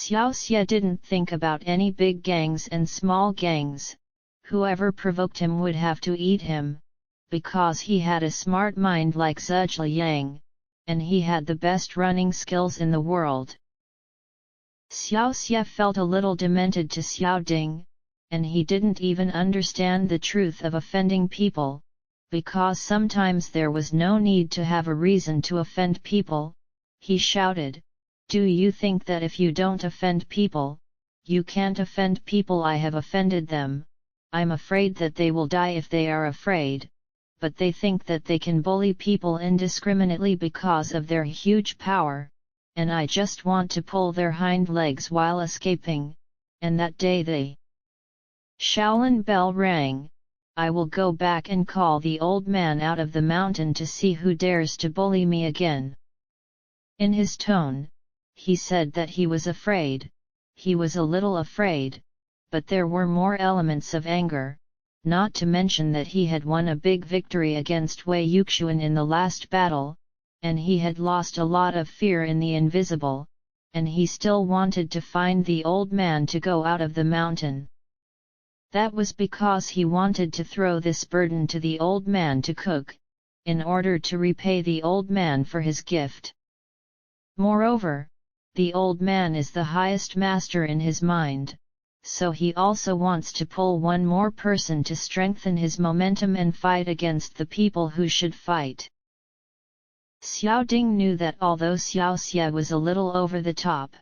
Xiaoxie didn't think about any big gangs and small gangs. Whoever provoked him would have to eat him, because he had a smart mind like Zhuge, and he had the best running skills in the world. Xiaoxie felt a little demented to Xiaoding, and he didn't even understand the truth of offending people, because sometimes there was no need to have a reason to offend people. He shouted, "Do you think that if you don't offend people, you can't offend people? I have offended them. I'm afraid that they will die if they are afraid, but they think that they can bully people indiscriminately because of their huge power, and I just want to pull their hind legs while escaping." And that day the Shaolin bell rang. "I will go back and call the old man out of the mountain to see who dares to bully me again." In his tone, he said that he was afraid. He was a little afraid, but there were more elements of anger, not to mention that he had won a big victory against Wei Yuxuan in the last battle, and he had lost a lot of fear in the invisible, and he still wanted to find the old man to go out of the mountain. That was because he wanted to throw this burden to the old man to cook, in order to repay the old man for his gift. Moreover, the old man is the highest master in his mind, so he also wants to pull one more person to strengthen his momentum and fight against the people who should fight. Xiaoding knew that although Xiaoxie was a little over the top,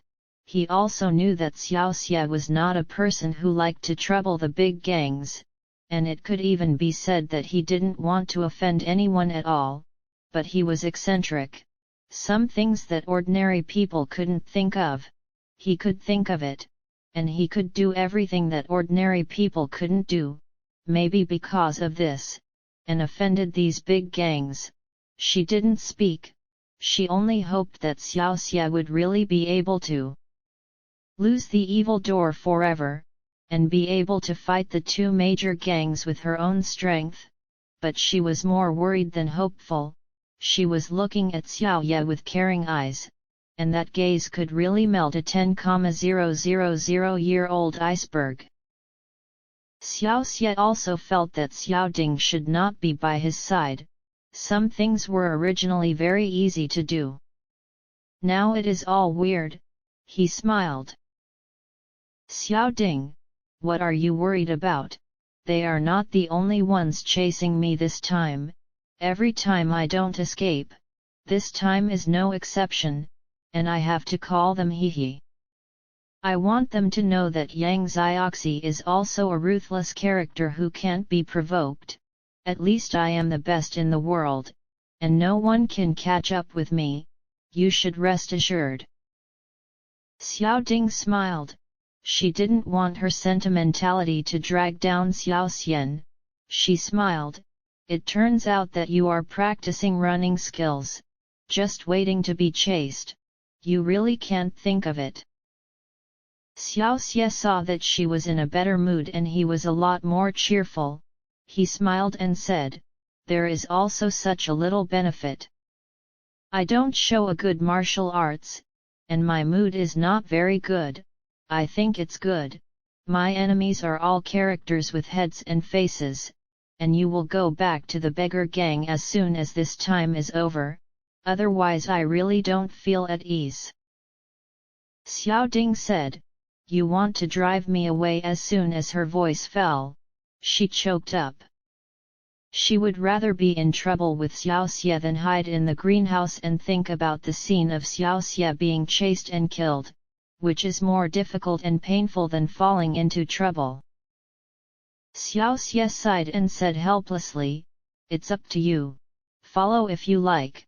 he also knew that Xiaoxie was not a person who liked to trouble the big gangs, and it could even be said that he didn't want to offend anyone at all, but he was eccentric. Some things that ordinary people couldn't think of, he could think of it, and he could do everything that ordinary people couldn't do. Maybe because of this, and offended these big gangs. She didn't speak, she only hoped that Xiaoxie would really be able to lose the evil door forever, and be able to fight the two major gangs with her own strength. But she was more worried than hopeful. She was looking at Xiaoye with caring eyes, and that gaze could really melt a 10,000-year-old iceberg. Xiaoxie also felt that Xiaoding should not be by his side. Some things were originally very easy to do. Now it is all weird, he smiled. "Xiaoding, what are you worried about? They are not the only ones chasing me this time. Every time I don't escape, this time is no exception, and I have to call them Hehe. I want them to know that Yang Xiaoxie is also a ruthless character who can't be provoked. At least I am the best in the world, and no one can catch up with me, you should rest assured." Xiaoding smiled. She didn't want her sentimentality to drag down Xiaoxian. She smiled. "It turns out that you are practicing running skills, just waiting to be chased. You really can't think of it." Xiaoxie saw that she was in a better mood and he was a lot more cheerful. He smiled and said, "There is also such a little benefit. I don't show a good martial arts, and my mood is not very good. I think it's good. My enemies are all characters with heads and faces, and you will go back to the beggar gang as soon as this time is over, otherwise I really don't feel at ease." Xiaoding said, "You want to drive me away?" As soon as her voice fell, she choked up. She would rather be in trouble with Xiaoxie than hide in the greenhouse and think about the scene of Xiaoxie being chased and killed, which is more difficult and painful than falling into trouble. Xiaoxie sighed and said helplessly, "It's up to you. Follow if you like,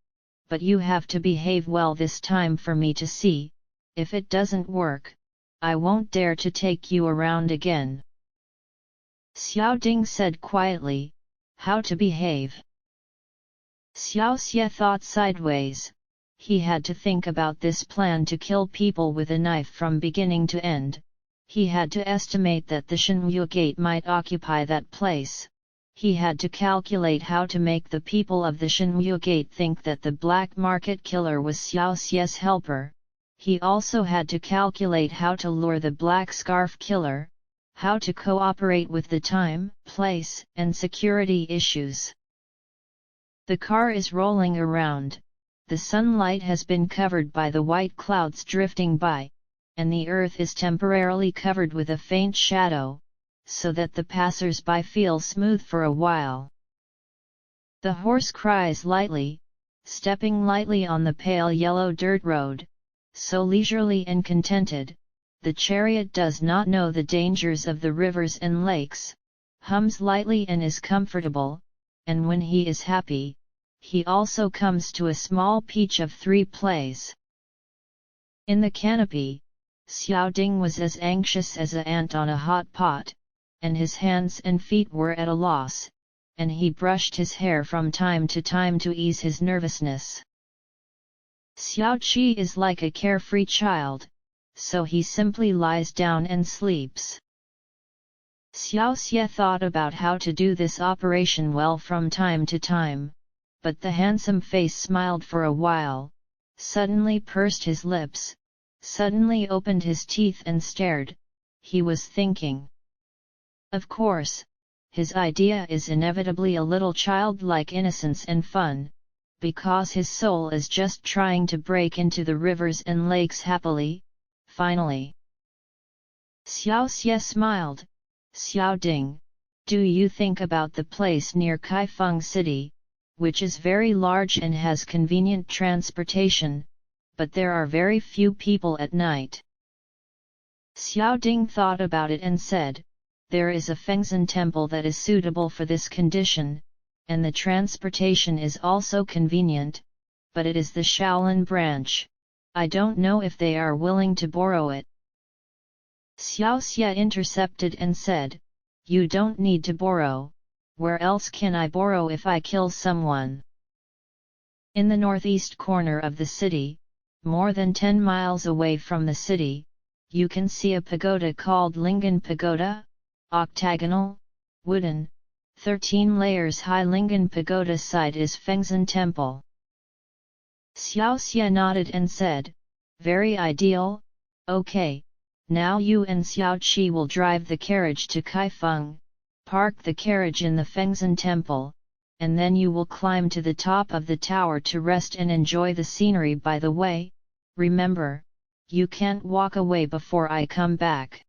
but you have to behave well this time for me to see. If it doesn't work, I won't dare to take you around again." Xiaoding said quietly, "How to behave?" Xiaoxie thought sideways. He had to think about this plan to kill people with a knife from beginning to end. He had to estimate that the Shenyu Gate might occupy that place. He had to calculate how to make the people of the Shenyu Gate think that the black market killer was Xiaoxie's helper. He also had to calculate how to lure the black scarf killer, how to cooperate with the time, place, and security issues. The car is rolling around, the sunlight has been covered by the white clouds drifting by, and the earth is temporarily covered with a faint shadow, so that the passers-by feel smooth for a while. The horse cries lightly, stepping lightly on the pale yellow dirt road, so leisurely and contented. The chariot does not know the dangers of the rivers and lakes, hums lightly and is comfortable, and when he is happy, he also comes to a small pitch of 3 plays. In the canopy, Xiaoding was as anxious as an ant on a hot pot, and his hands and feet were at a loss, and he brushed his hair from time to time to ease his nervousness. Xiaoxie is like a carefree child, so he simply lies down and sleeps. Xiaoxie thought about how to do this operation well from time to time, but the handsome face smiled for a while, suddenly pursed his lips, suddenly opened his teeth and stared. He was thinking. Of course, his idea is inevitably a little childlike innocence and fun, because his soul is just trying to break into the rivers and lakes happily, finally. Xiaoxie smiled. Xiaoding, do you think about the place near Kaifeng City, which is very large and has convenient transportation, but there are very few people at night? Xiaoding thought about it and said, there is a Fengzhen temple that is suitable for this condition, and the transportation is also convenient, but it is the Shaolin branch. I don't know if they are willing to borrow it. Xiaoxie intercepted and said, you don't need to borrow, where else can I borrow if I kill someone? In the northeast corner of the city, more than 10 miles away from the city, you can see a pagoda called Lingan Pagoda, octagonal, wooden, 13 layers high. Lingan Pagoda site is Fengzhen Temple. Xiaoxie nodded and said, very ideal. Okay, now you and Xiaoqi will drive the carriage to Kaifeng, park the carriage in the Fengzhen Temple, and then you will climb to the top of the tower to rest and enjoy the scenery by the way. Remember, you can't walk away before I come back.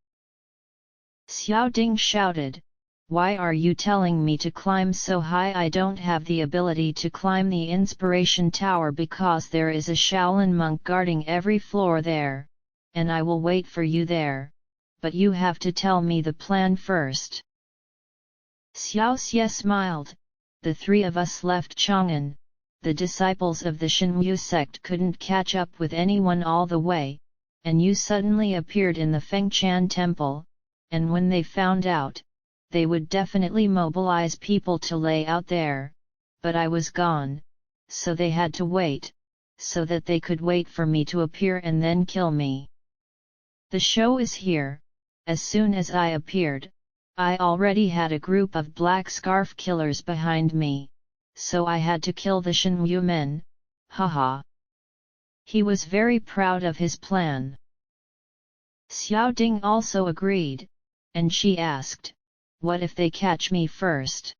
Xiaoding shouted, why are you telling me to climb so high? I don't have the ability to climb the Inspiration Tower because there is a Shaolin monk guarding every floor there, and I will wait for you there, but you have to tell me the plan first. Xiaoxie smiled. The 3 of us left Chang'an. The disciples of the Shenyu sect couldn't catch up with anyone all the way, and you suddenly appeared in the Fengchan temple, and when they found out, they would definitely mobilize people to lay out there, but I was gone, so they had to wait, so that they could wait for me to appear and then kill me. The show is here. As soon as I appeared, I already had a group of black scarf killers behind me, so I had to kill the Shenyu men, haha. He was very proud of his plan. Xiaoding also agreed, and she asked, what if they catch me first?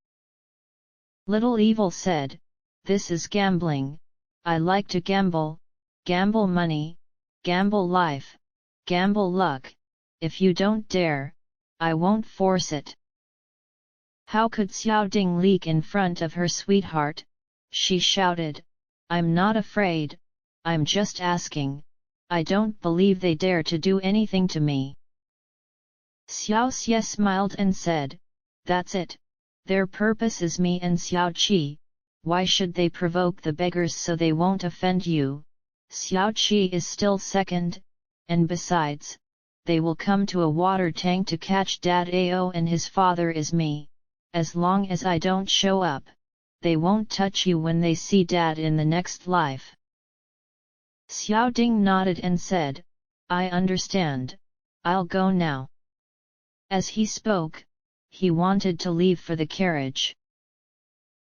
Little Evil said, this is gambling. I like to gamble money, gamble life, gamble luck. If you don't dare, I won't force it. How could Xiaoding leak in front of her sweetheart? She shouted, I'm not afraid, I'm just asking. I don't believe they dare to do anything to me. Xiaoxie smiled and said, that's it, their purpose is me and Xiaoqi. Why should they provoke the beggars so they won't offend you? Xiaoqi is still second, and besides, they will come to a water tank to catch Dad Ao and his father is me. As long as I don't show up, they won't touch you when they see Dad in the next life. Xiaoding nodded and said, I understand, I'll go now. As he spoke, he wanted to leave for the carriage.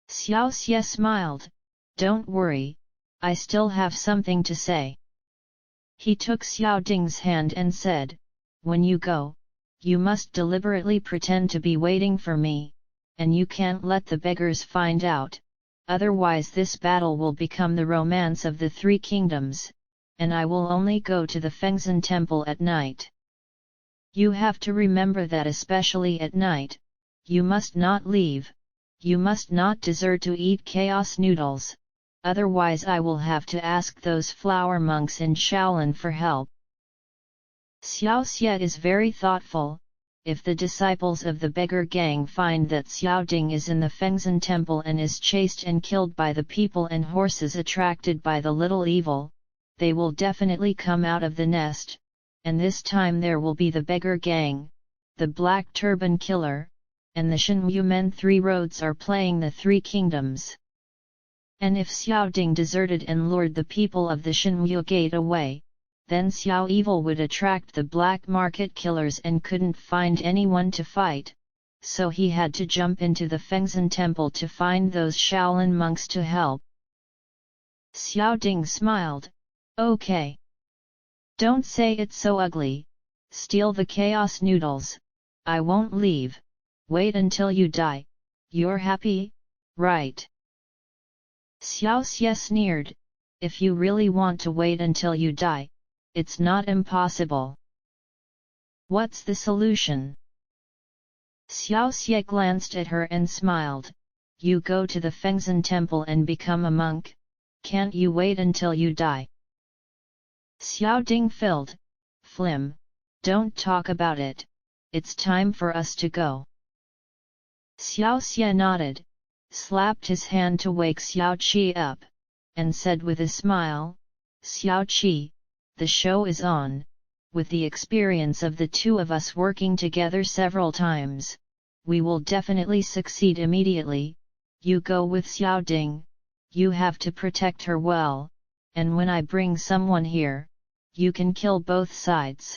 Xiaoxie smiled, don't worry, I still have something to say. He took Xiao Ding's hand and said, "When you go, you must deliberately pretend to be waiting for me, and you can't let the beggars find out, otherwise this battle will become the romance of the three kingdoms, and I will only go to the Fengzhen temple at night. You have to remember that especially at night, you must not leave, you must not desert to eat chaos noodles, otherwise I will have to ask those flower monks in Shaolin for help." Xiaoxie is very thoughtful. If the disciples of the beggar gang find that Xiao Ding is in the Fengzhen temple and is chased and killed by the people and horses attracted by the little evil, they will definitely come out of the nest, and this time there will be the beggar gang, the black turban killer, and the Shenwu men. Three roads are playing the three kingdoms. And if Xiao Ding deserted and lured the people of the Shenwu gate away, then Xiao Evil would attract the black market killers and couldn't find anyone to fight, so he had to jump into the Fengzhen temple to find those Shaolin monks to help. Xiao Ding smiled, "Okay. Don't say it so ugly, steal the chaos noodles, I won't leave, wait until you die, you're happy, right?" Xiaoxie sneered, "If you really want to wait until you die, it's not impossible. What's the solution?" Xiaoxie glanced at her and smiled, "You go to the Fengzhen temple and become a monk, can't you wait until you die?" Xiao Ding filled, "Flim, don't talk about it, it's time for us to go." Xiaoxie nodded, slapped his hand to wake Xiaoqi up, and said with a smile, "Xiaoqi, the show is on. With the experience of the two of us working together several times, we will definitely succeed immediately. You go with Xiao Ding, you have to protect her well, and when I bring someone here, you can kill both sides."